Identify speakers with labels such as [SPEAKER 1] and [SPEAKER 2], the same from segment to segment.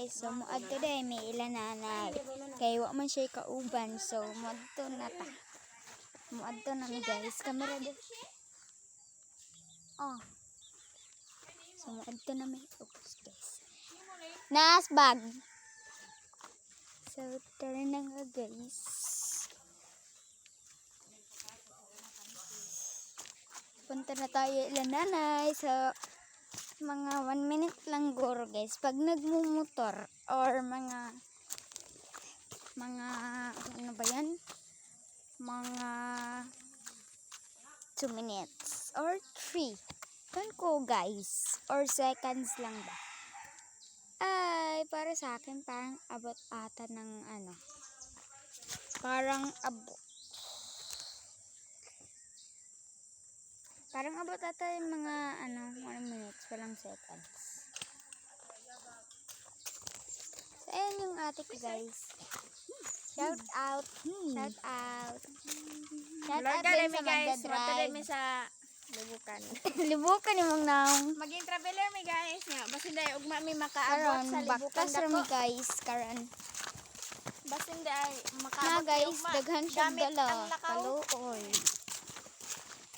[SPEAKER 1] guys, so muadto day may ilan nanay. Kay wa man siya kauban, so muadto na ta. Muadto na mi guys, camera do. Oh. So muadto na mi. Oops, guys. Nas bag. So tara na nga guys. Punta na tayo ilan nanay. So mga 1 minute lang guro guys. Pag nagmumotor or mga ano ba yan? Mga 2 minutes or 3. Kan ko guys. Or seconds lang ba? Ay, para sa akin parang abot ata ng ano. Parang abot ata yung mga ano, 1 minutes, walang seconds. So, ayan yung ate ko guys. Shout out. Shout out. Shout out din sa magdadrive.
[SPEAKER 2] Sa libukan.
[SPEAKER 1] Libukan ni mong naong.
[SPEAKER 2] Maging traveler mi guys nga. Basin day ugma mi
[SPEAKER 1] Karon,
[SPEAKER 2] makaabot sa libukan
[SPEAKER 1] baktas
[SPEAKER 2] dako.
[SPEAKER 1] rami guys. Karon.
[SPEAKER 2] Basin day
[SPEAKER 1] Na
[SPEAKER 2] makaabot
[SPEAKER 1] guys,
[SPEAKER 2] ugma.
[SPEAKER 1] daghan siya
[SPEAKER 2] Gamit
[SPEAKER 1] dala.
[SPEAKER 2] ang lakaw.
[SPEAKER 1] Kaluoy.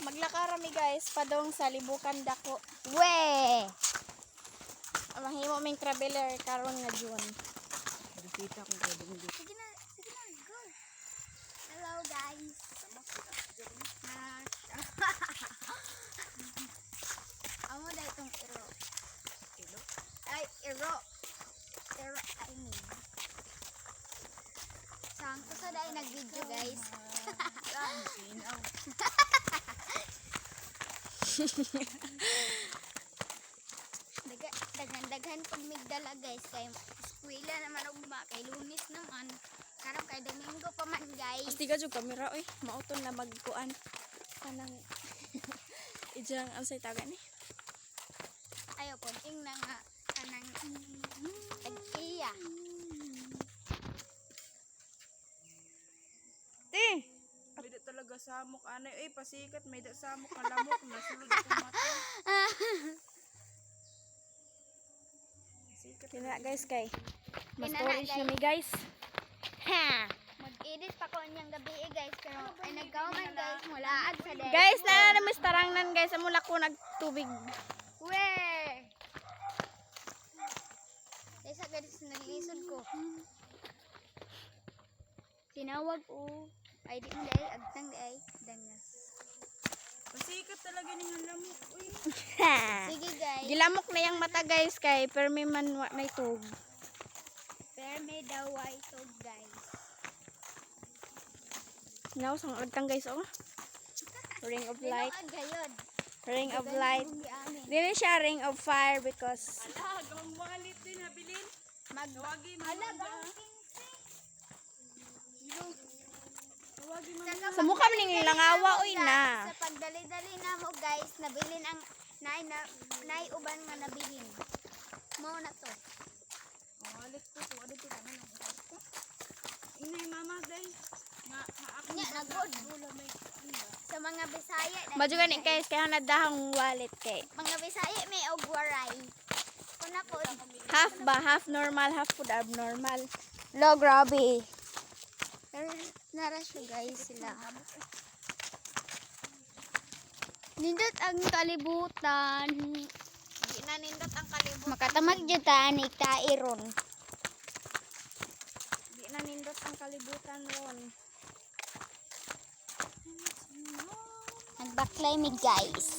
[SPEAKER 2] Maglakar mi guys padong sa libukan dako.
[SPEAKER 1] We!
[SPEAKER 2] Mahimo ming traveler karon nga June.
[SPEAKER 1] Sige na, go. Hello guys. Amo dahil itong iro. Ay, iro. Iro, I mean. Saan ko sa dahil nag-video guys. Daghan pag migdala guys. Kay eskwela naman ugma. Kay Lunes naman. Karon kay Domingo pa man guys.
[SPEAKER 2] Asti ka jud kamera oy. Mauton na magkuan kanang ijang ansay taga ni.
[SPEAKER 1] Ayaw po, na nga kanang tag-iya.
[SPEAKER 2] Ti. May da talaga samok anay oy pasikat may da samok ang lamok nasulod akong mata. Kina guys kay ma-storage na mi guys. Ha.
[SPEAKER 1] Mag-edit pa ko niyang gabi guys. Pero ay nagkauman guys. Mulaag sa day.
[SPEAKER 2] Guys na namis tarangnan guys amula ko nagtubig.
[SPEAKER 1] We! Desa guys naglisod ko. Tinawag ko. Ay di mo day. Agtang day. Dangas.
[SPEAKER 2] Pasikat talaga ning lamok uy.
[SPEAKER 1] Sige guys.
[SPEAKER 2] Gilamok na yang mata guys kay pero may manwa na itog.
[SPEAKER 1] Pero may daw ito guys.
[SPEAKER 2] Now sang agtang guys oh. Ring of light.
[SPEAKER 1] Tinawag gayod.
[SPEAKER 2] Ring of light. Dili siya ring of fire because ala gawang wallet din habilin. Tawagi mo.
[SPEAKER 1] Ala gawang
[SPEAKER 2] Sa mukha man ning langawa oy na.
[SPEAKER 1] Sa pagdali-dali na mo guys, nabilin ang nay uban nga nabilin. Mao na to.
[SPEAKER 2] Wallet ko so adto tanan ang ko. Inay mama day.
[SPEAKER 1] Nya nagod. Sa mga Bisaya na.
[SPEAKER 2] Madyo gani guys kaya nadahang wallet kay.
[SPEAKER 1] Mga Bisaya may og waray. Kuna po.
[SPEAKER 2] Half ba half normal half food abnormal.
[SPEAKER 1] Lo grabe. Nara siya guys sila. Nindot ang kalibutan.
[SPEAKER 2] Di na nindot ang kalibutan.
[SPEAKER 1] Makatamag jud ta ani kairon.
[SPEAKER 2] Di na nindot ang kalibutan ron.
[SPEAKER 1] Nagbaklay mi guys.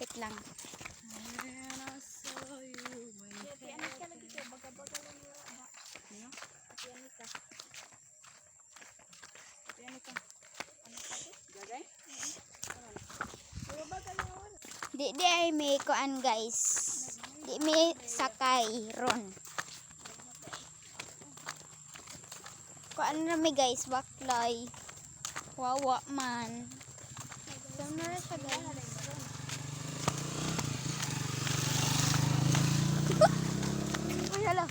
[SPEAKER 1] Wait lang. Di ay may kuan guys. Di may sakay ron. Kuan na mi guys baklay. Wawa man. So na siya guys. Uy hala.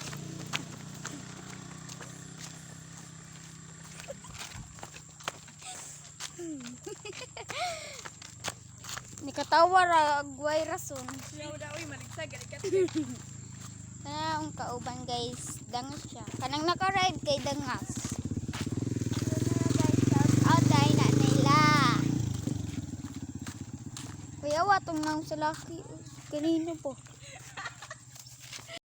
[SPEAKER 1] Nikatawa ra agway rason.
[SPEAKER 2] Siyaw daw maligsa gali ka.
[SPEAKER 1] Ang kauban guys, dangas siya. Kanang naka-ride kay dangas. Shout out dahil na nila. Kuya, watong nang sa laki. Kanino po?